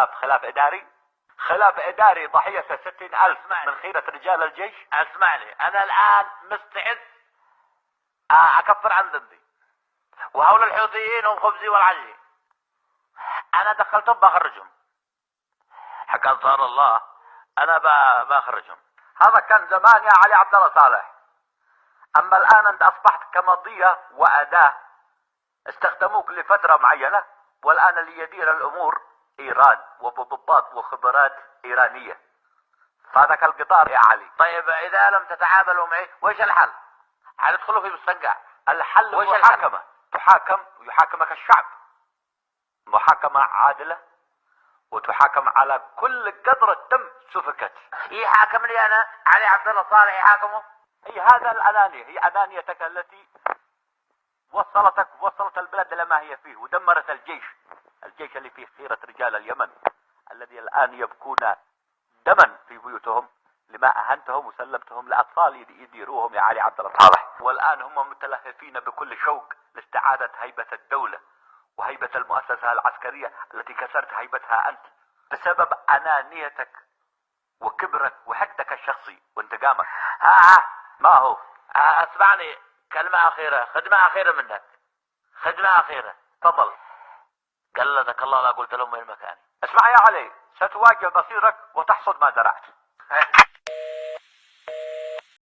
خلاف إداري. خلاف إداري ضحيته 60,000 من خيرة رجال الجيش. اسمعني، انا الان مستعد اكفر عن ذنبي، وهؤلاء الحوثيين هم خبزي والعجي، انا دخلتهم بخرجهم، حق انصار الله انا بخرجهم. هذا كان زمان يا علي عبد الله صالح، اما الان انت اصبحت كمضية واداة استخدموك لفترة معينة، والان اللي يدير الامور ايران وبضباط وخبرات ايرانية. فهذاك القطار يا علي. طيب اذا لم تتعاملوا معي وش الحل؟ حندخلوا في مستنقع. الحل وش محاكمة، تحاكم ويحاكمك الشعب محاكمة عادلة، وتحاكم على كل قطرة دم سفكت. يحاكمني انا علي عبد الله صالح يحاكمه؟ هي هذا الانانية، هي انانيتك التي وصلت البلد الى ما هي فيه، ودمرت الجيش اللي فيه خيرة رجال اليمن الذي الان يبكون دما في بيوتهم لما اهنتهم وسلمتهم لاطفال يديروهم يا علي عبد الله صالح. والان هم متلهفين بكل شوق لاستعادة هيبة الدولة وهيبة المؤسسة العسكرية التي كسرت هيبتها انت بسبب انانيتك وكبرك وحقدك الشخصي وانتقامك. ما هو اسمعني، كلمة اخيرة، خدمة اخيرة منك، خدمة اخيرة. تفضل. قلدك الله لا قلت لهم وين مكاني. اسمع يا علي، ستواجه مصيرك وتحصد ما زرعت.